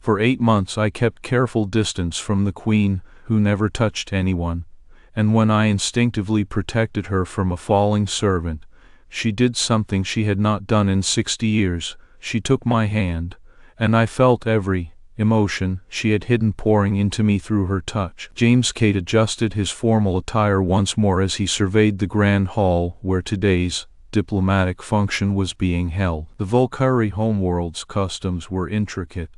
For 8 months I kept careful distance from the queen, who never touched anyone, and when I instinctively protected her from a falling servant, she did something she had not done in 60 years. She took my hand, and I felt every emotion she had hidden pouring into me through her touch. James Kate adjusted his formal attire once more as he surveyed the grand hall where today's diplomatic function was being held. The Volcari homeworld's customs were intricate,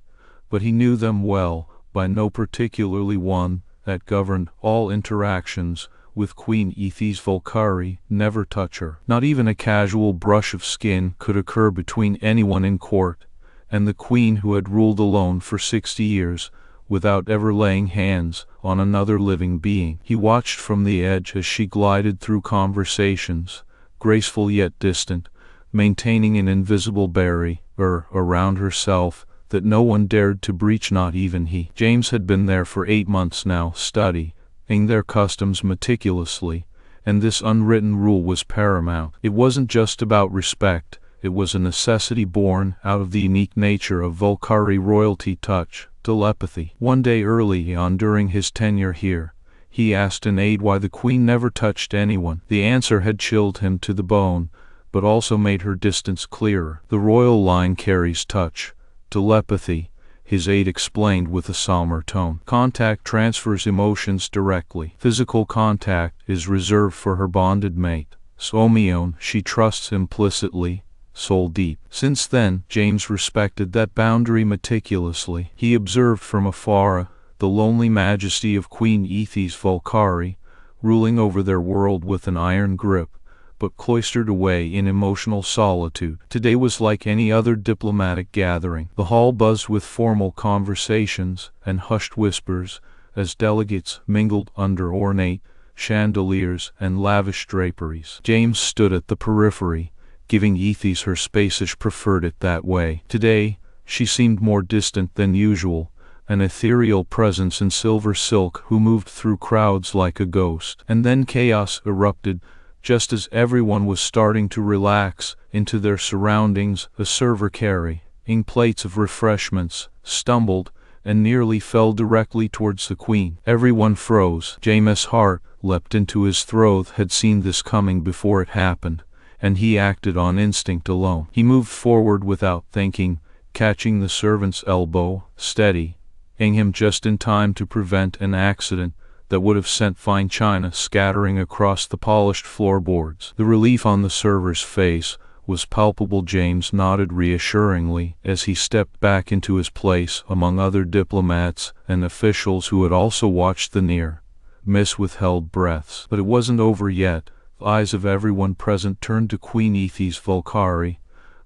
but he knew them well, by no particularly one that governed all interactions with Queen Ethys Volcari. Never touch her. Not even a casual brush of skin could occur between anyone in court and the queen who had ruled alone for 60 years, without ever laying hands on another living being. He watched from the edge as she glided through conversations, graceful yet distant, maintaining an invisible barrier around herself that no one dared to breach, not even he. James had been there for 8 months now, studying their customs meticulously, and this unwritten rule was paramount. It wasn't just about respect, it was a necessity born out of the unique nature of Volcari royalty: touch, telepathy. One day early on during his tenure here, he asked an aide why the queen never touched anyone. The answer had chilled him to the bone, but also made her distance clearer. The royal line carries touch, telepathy, his aide explained with a somber tone. Contact transfers emotions directly. Physical contact is reserved for her bonded mate, Somion. She trusts implicitly, soul deep. Since then, James respected that boundary meticulously. He observed from afar the lonely majesty of Queen Ethys Volcari, ruling over their world with an iron grip, but cloistered away in emotional solitude. Today was like any other diplomatic gathering. The hall buzzed with formal conversations and hushed whispers as delegates mingled under ornate chandeliers and lavish draperies. James stood at the periphery, giving Ethys her space as preferred it that way. Today, she seemed more distant than usual, an ethereal presence in silver silk who moved through crowds like a ghost. And then chaos erupted, just as everyone was starting to relax into their surroundings. A server carrying plates of refreshments stumbled and nearly fell directly towards the queen. Everyone froze. James's heart leapt into his throat. Had seen this coming before it happened, and he acted on instinct alone. He moved forward without thinking, catching the servant's elbow, steadying him just in time to prevent an accident that would have sent fine china scattering across the polished floorboards. The relief on the server's face was palpable. James nodded reassuringly as he stepped back into his place among other diplomats and officials who had also watched the near-miss with held breaths. But it wasn't over yet. The eyes of everyone present turned to Queen Ethys Volcari,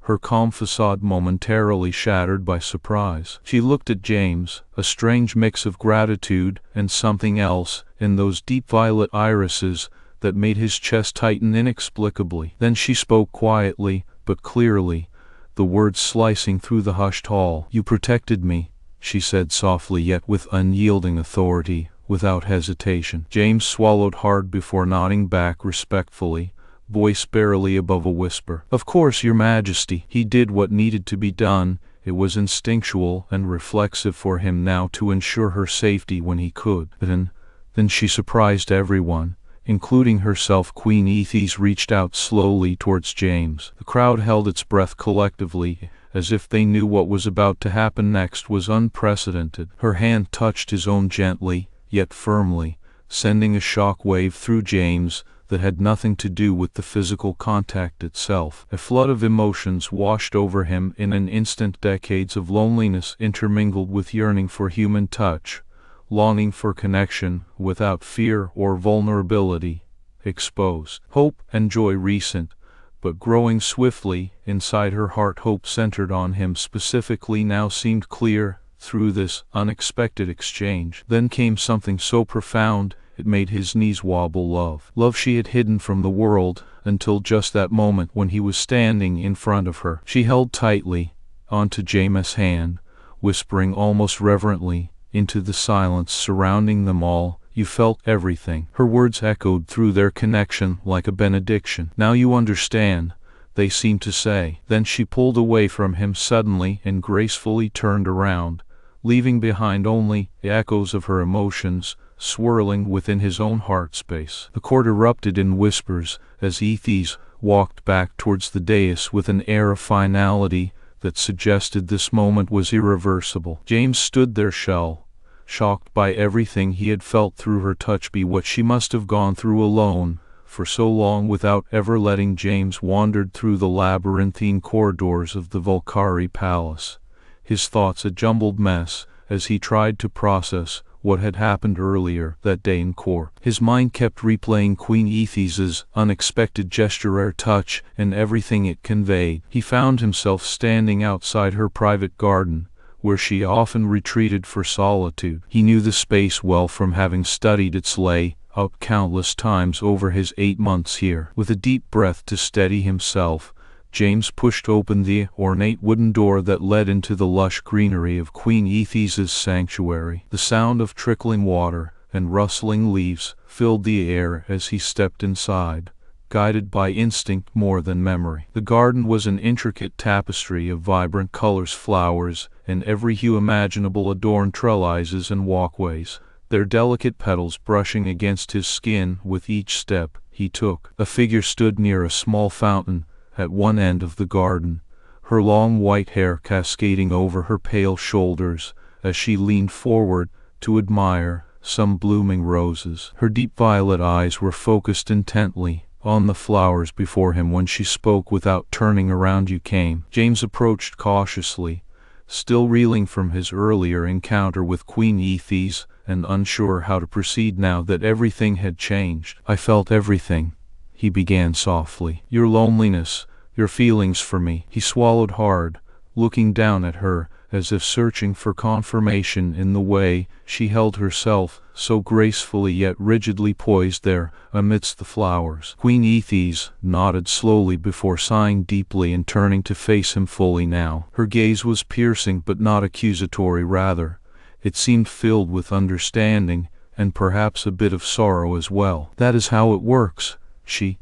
her calm facade momentarily shattered by surprise. She looked at James, a strange mix of gratitude and something else in those deep violet irises that made his chest tighten inexplicably. Then she spoke quietly, but clearly, the words slicing through the hushed hall. "You protected me," she said softly yet with unyielding authority, without hesitation. James swallowed hard before nodding back respectfully, voice barely above a whisper. "Of course, Your Majesty." He did what needed to be done. It was instinctual and reflexive for him now to ensure her safety when he could. Then she surprised everyone, including herself. Queen Ethys reached out slowly towards James. The crowd held its breath collectively, as if they knew what was about to happen next was unprecedented. Her hand touched his own gently, yet firmly, sending a shock wave through James that had nothing to do with the physical contact itself. A flood of emotions washed over him in an instant. Decades of loneliness intermingled with yearning for human touch, longing for connection without fear or vulnerability, exposed. Hope and joy recent, but growing swiftly inside her heart. Hope centered on him specifically now seemed clear through this unexpected exchange. Then came something so profound it made his knees wobble. Love she had hidden from the world until just that moment when he was standing in front of her. She held tightly onto James's hand, whispering almost reverently into the silence surrounding them all, "You felt everything." Her words echoed through their connection like a benediction. "Now you understand," they seemed to say. Then she pulled away from him suddenly and gracefully turned around, leaving behind only the echoes of her emotions, swirling within his own heart space. The court erupted in whispers as Ethes walked back towards the dais with an air of finality that suggested this moment was irreversible. James stood there shocked by everything he had felt through her touch, be what she must have gone through alone for so long without ever letting James wandered through the labyrinthine corridors of the Volcari Palace, his thoughts a jumbled mess as he tried to process what had happened earlier that day in court. His mind kept replaying Queen Ethes's unexpected gesture, her touch, and everything it conveyed. He found himself standing outside her private garden, where she often retreated for solitude. He knew the space well from having studied its layout countless times over his 8 months here. With a deep breath to steady himself, James pushed open the ornate wooden door that led into the lush greenery of Queen Ethes's sanctuary. The sound of trickling water and rustling leaves filled the air as he stepped inside, guided by instinct more than memory. The garden was an intricate tapestry of vibrant colors, flowers in every hue imaginable adorned trellises and walkways, their delicate petals brushing against his skin with each step he took. A figure stood near a small fountain at one end of the garden, her long white hair cascading over her pale shoulders as she leaned forward to admire some blooming roses. Her deep violet eyes were focused intently on the flowers before him when she spoke without turning around. "You came." James approached cautiously, still reeling from his earlier encounter with Queen Ethes and unsure how to proceed now that everything had changed. "I felt everything," he began softly. "Your loneliness, your feelings for me." He swallowed hard, looking down at her as if searching for confirmation in the way she held herself, so gracefully yet rigidly poised there amidst the flowers. Queen Ethes nodded slowly before sighing deeply and turning to face him fully now. Her gaze was piercing but not accusatory, rather, it seemed filled with understanding and perhaps a bit of sorrow as well. "That is how it works," she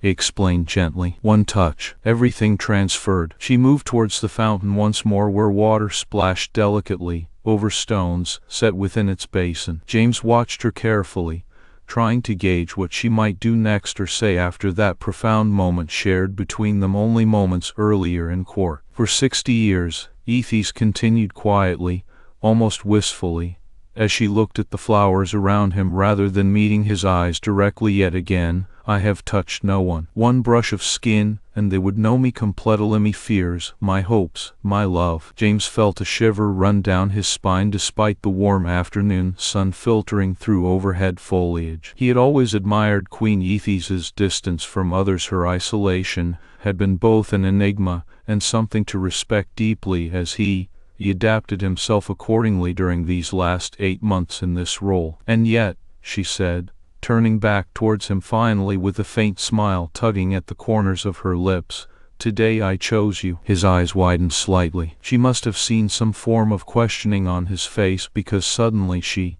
explained gently. "One touch, everything transferred." She moved towards the fountain once more, where water splashed delicately over stones set within its basin. James watched her carefully, trying to gauge what she might do next or say after that profound moment shared between them only moments earlier in court. "For 60 years, Ethes continued quietly, almost wistfully, as she looked at the flowers around him rather than meeting his eyes directly. "Yet again, I have touched no one. One brush of skin, and they would know me completely. My fears, my hopes, my love." James felt a shiver run down his spine despite the warm afternoon sun filtering through overhead foliage. He had always admired Queen Ethes's distance from others. Her isolation had been both an enigma and something to respect deeply as he adapted himself accordingly during these last 8 months in this role. "And yet," she said, turning back towards him finally with a faint smile tugging at the corners of her lips, "today I chose you." His eyes widened slightly. She must have seen some form of questioning on his face, because suddenly she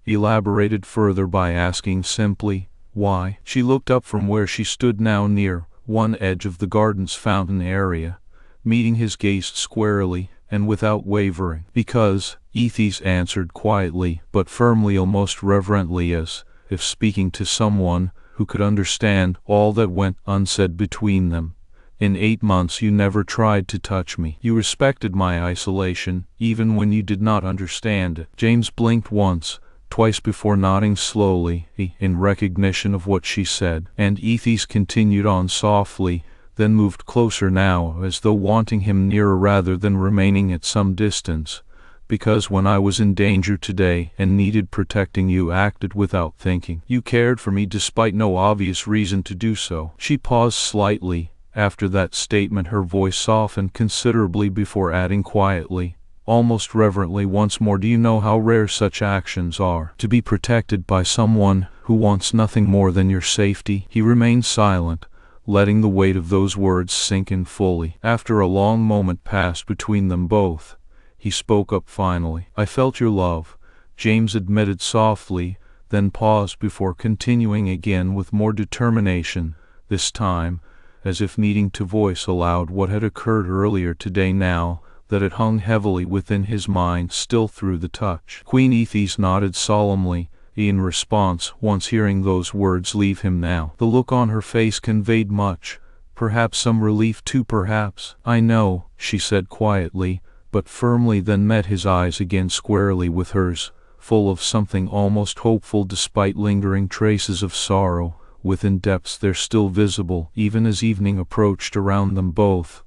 elaborated further by asking simply, "Why?" She looked up from where she stood now near one edge of the garden's fountain area, meeting his gaze squarely and without wavering. "Because," Ethes answered quietly but firmly, almost reverently, as if speaking to someone who could understand all that went unsaid between them. "In 8 months you never tried to touch me. You respected my isolation, even when you did not understand it." James blinked once, twice before nodding slowly, in recognition of what she said. And Ethes continued on softly, then moved closer now, as though wanting him nearer rather than remaining at some distance. "Because when I was in danger today and needed protecting, you acted without thinking. You cared for me despite no obvious reason to do so." She paused slightly after that statement, her voice softened considerably before adding quietly, almost reverently once more, "Do you know how rare such actions are? To be protected by someone who wants nothing more than your safety." He remained silent, letting the weight of those words sink in fully. After a long moment passed between them both, he spoke up finally. "I felt your love," James admitted softly, then paused before continuing again with more determination, this time as if needing to voice aloud what had occurred earlier today. "Now, that it hung heavily within his mind still through the touch. Queen Ethys nodded solemnly in response, once hearing those words leave him now. The look on her face conveyed much, perhaps some relief too perhaps. "I know," she said quietly, but firmly, then met his eyes again squarely with hers, full of something almost hopeful despite lingering traces of sorrow within depths there still visible, even as evening approached around them both.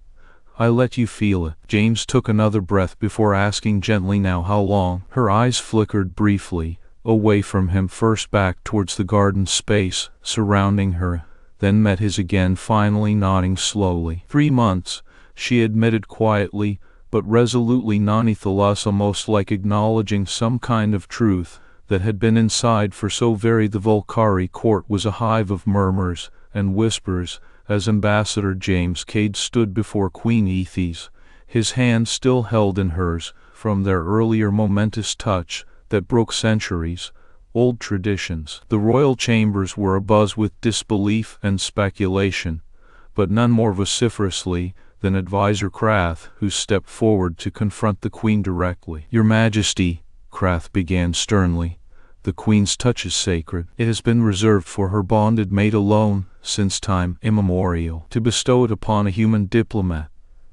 "I let you feel it." James took another breath before asking gently, "Now how long?" Her eyes flickered briefly, away from him, first back towards the garden space surrounding her, then met his again, finally nodding slowly. 3 months, she admitted quietly, but resolutely, nonetheless, almost like acknowledging some kind of truth that had been inside for so very. The Volcari court was a hive of murmurs and whispers, as Ambassador James Cade stood before Queen Ethys, his hand still held in hers from their earlier momentous touch that broke centuries-old traditions. The royal chambers were abuzz with disbelief and speculation, but none more vociferously than Advisor Krath, who stepped forward to confront the Queen directly. "Your Majesty," Krath began sternly, "the Queen's touch is sacred. It has been reserved for her bonded mate alone, since time immemorial. To bestow it upon a human diplomat,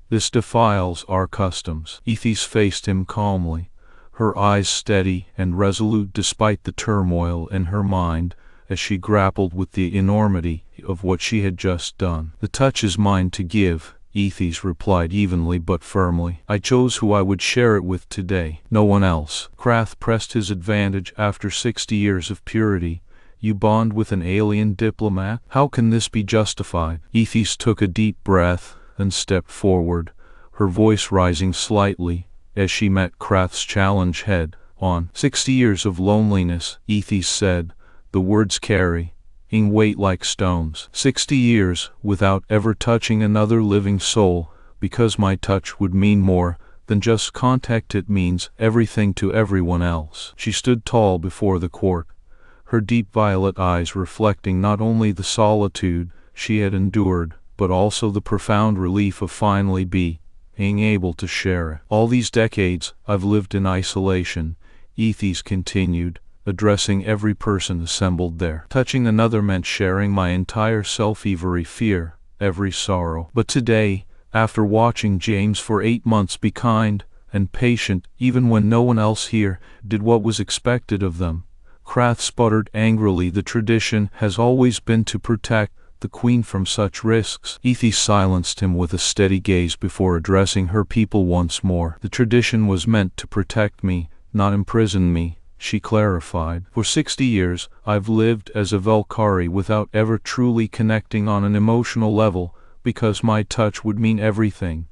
this defiles our customs." Ethys faced him calmly, her eyes steady and resolute despite the turmoil in her mind as she grappled with the enormity of what she had just done. "The touch is mine to give," Ethys replied evenly but firmly. "I chose who I would share it with today. No one else." Krath pressed his advantage. "After 60 years of purity, you bond with an alien diplomat? How can this be justified?" Ethys took a deep breath and stepped forward, her voice rising slightly as she met Krath's challenge head on. 60 years of loneliness," Ethys said, the words carrying weight like stones. 60 years without ever touching another living soul, because my touch would mean more than just contact. It means everything to everyone else. She stood tall before the court, her deep violet eyes reflecting not only the solitude she had endured, but also the profound relief of finally being able to share it. "All these decades I've lived in isolation," Ethys continued, addressing every person assembled there. "Touching another meant sharing my entire self, every fear, every sorrow. But today, after watching James for 8 months be kind and patient, even when no one else here did what was expected of them," Krath sputtered angrily, "the tradition has always been to protect the Queen from such risks." Ethys silenced him with a steady gaze before addressing her people once more. "The tradition was meant to protect me, not imprison me," she clarified. "For 60 years, I've lived as a Volcari without ever truly connecting on an emotional level, because my touch would mean everything,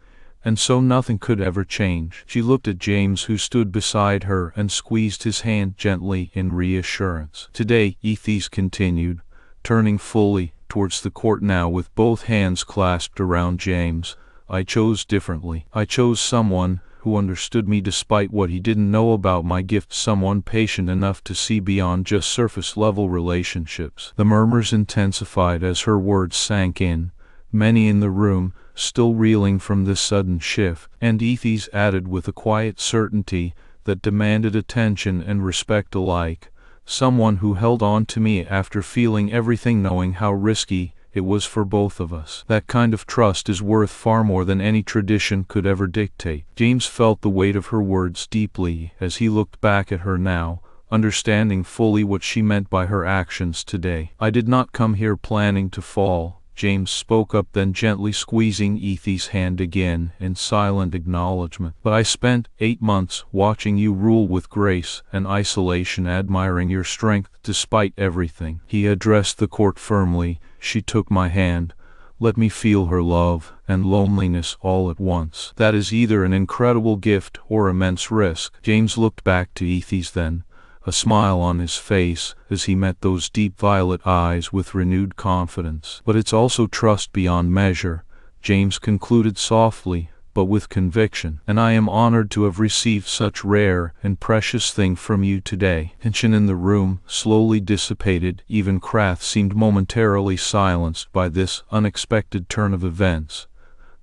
and so nothing could ever change." She looked at James, who stood beside her, and squeezed his hand gently in reassurance. "Today," Ethys continued, turning fully towards the court now with both hands clasped around James, "I chose differently. I chose someone who understood me despite what he didn't know about my gift, someone patient enough to see beyond just surface-level relationships." The murmurs intensified as her words sank in, many in the room still reeling from this sudden shift, and Ethys added with a quiet certainty that demanded attention and respect alike, "Someone who held on to me after feeling everything, knowing how risky it was for both of us. That kind of trust is worth far more than any tradition could ever dictate." James felt the weight of her words deeply as he looked back at her now, understanding fully what she meant by her actions today. "I did not come here planning to fall," James spoke up, then gently squeezing Ethys' hand again in silent acknowledgement. "But I spent 8 months watching you rule with grace and isolation, admiring your strength despite everything." He addressed the court firmly. She took my hand. "Let me feel her love and loneliness all at once. That is either an incredible gift or immense risk." James looked back to Ethys then, a smile on his face as he met those deep violet eyes with renewed confidence. "But it's also trust beyond measure," James concluded softly, but with conviction. "And I am honored to have received such rare and precious thing from you today." Tension in the room slowly dissipated. Even Krath seemed momentarily silenced by this unexpected turn of events.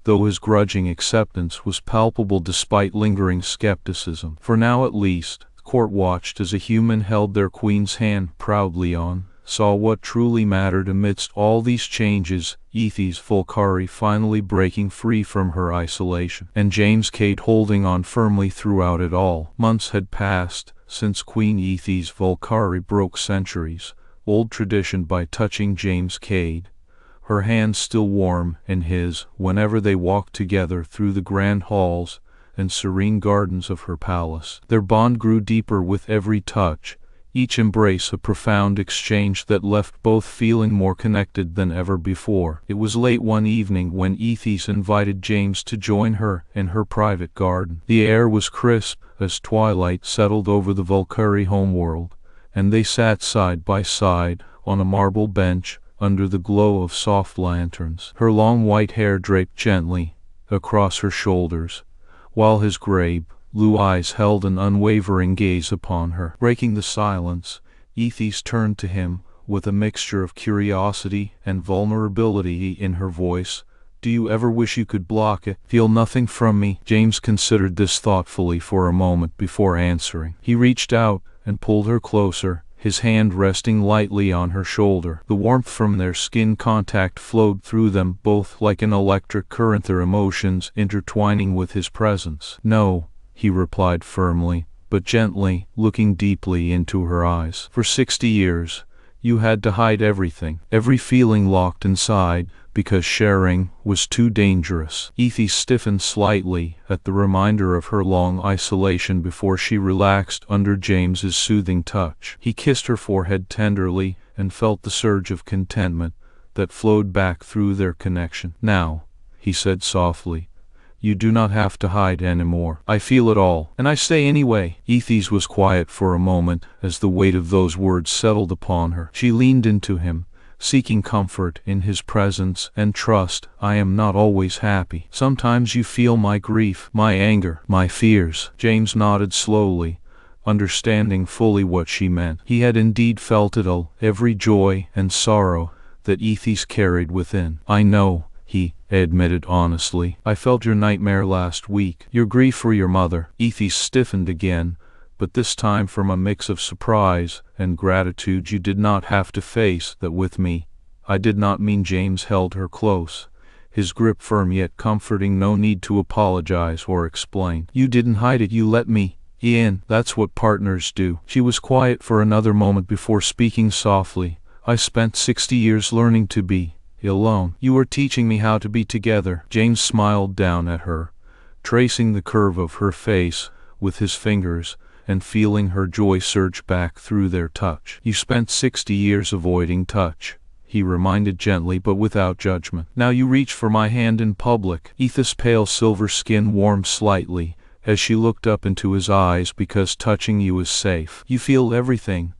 though his grudging acceptance was palpable despite lingering skepticism. For now at least, the court watched as a human held their queen's hand proudly on, saw what truly mattered amidst all these changes, Ethys Volcari finally breaking free from her isolation, and James Cade holding on firmly throughout it all. Months had passed since Queen Ethys Volcari broke centuries old tradition by touching James Cade, her hands still warm in his whenever they walked together through the grand halls and serene gardens of her palace. Their bond grew deeper with every touch, each embrace a profound exchange that left both feeling more connected than ever before. It was late one evening when Ethys invited James to join her in her private garden. The air was crisp as twilight settled over the Volcari homeworld, and they sat side by side on a marble bench under the glow of soft lanterns, her long white hair draped gently across her shoulders, while his gray blue eyes held an unwavering gaze upon her. Breaking the silence, Ethys turned to him with a mixture of curiosity and vulnerability in her voice. "Do you ever wish you could block it? Feel nothing from me?" James considered this thoughtfully for a moment before answering. He reached out and pulled her closer, his hand resting lightly on her shoulder. The warmth from their skin contact flowed through them both like an electric current, their emotions intertwining with his presence. "No," he replied firmly, but gently, looking deeply into her eyes. "For 60 years, you had to hide everything, every feeling locked inside, because sharing was too dangerous." Ethys stiffened slightly at the reminder of her long isolation before she relaxed under James's soothing touch. He kissed her forehead tenderly and felt the surge of contentment that flowed back through their connection. "Now," he said softly, "you do not have to hide anymore. I feel it all, and I stay anyway." Ethys was quiet for a moment as the weight of those words settled upon her. She leaned into him, seeking comfort in his presence and trust. "I am not always happy. Sometimes you feel my grief, my anger, my fears." James nodded slowly, understanding fully what she meant. He had indeed felt it all, every joy and sorrow that Ethys carried within. "I know," he admitted honestly. "I felt your nightmare last week, your grief for your mother." Ethys stiffened again, but this time from a mix of surprise and gratitude. "You did not have to face that with me." "I did not mean." James held her close, his grip firm yet comforting. "No need to apologize or explain. You didn't hide it, you let me in. That's what partners do." She was quiet for another moment before speaking softly. "I spent 60 years learning to be alone. You are teaching me how to be together." James smiled down at her, tracing the curve of her face with his fingers, and feeling her joy surge back through their touch. "You spent 60 years avoiding touch," he reminded gently but without judgment. "Now you reach for my hand in public." Ethys' pale silver skin warmed slightly as she looked up into his eyes. "Because touching you is safe. You feel everything,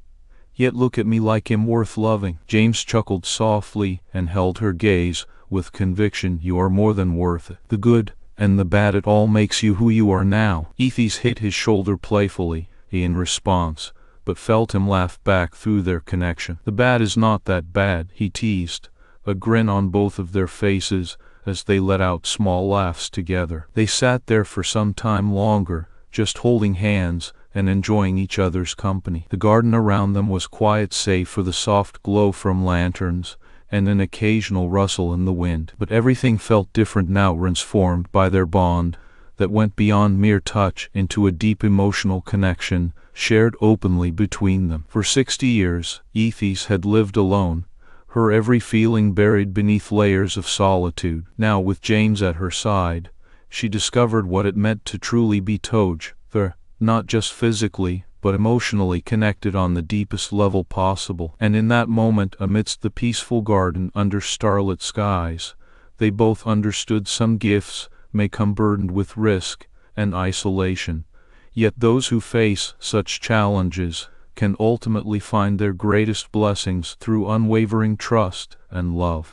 yet look at me like I'm worth loving." James chuckled softly and held her gaze with conviction. "You are more than worth it. The good and the bad, it all makes you who you are now." Ethys hit his shoulder playfully in response, but felt him laugh back through their connection. "The bad is not that bad," he teased, a grin on both of their faces as they let out small laughs together. They sat there for some time longer, just holding hands and enjoying each other's company. The garden around them was quiet save for the soft glow from lanterns and an occasional rustle in the wind. But everything felt different now, transformed by their bond that went beyond mere touch into a deep emotional connection shared openly between them. For 60 years, Ethys had lived alone, her every feeling buried beneath layers of solitude. Now, with James at her side, she discovered what it meant to truly be together, not just physically, but emotionally connected on the deepest level possible. And in that moment, amidst the peaceful garden under starlit skies, they both understood some gifts may come burdened with risk and isolation, yet those who face such challenges can ultimately find their greatest blessings through unwavering trust and love.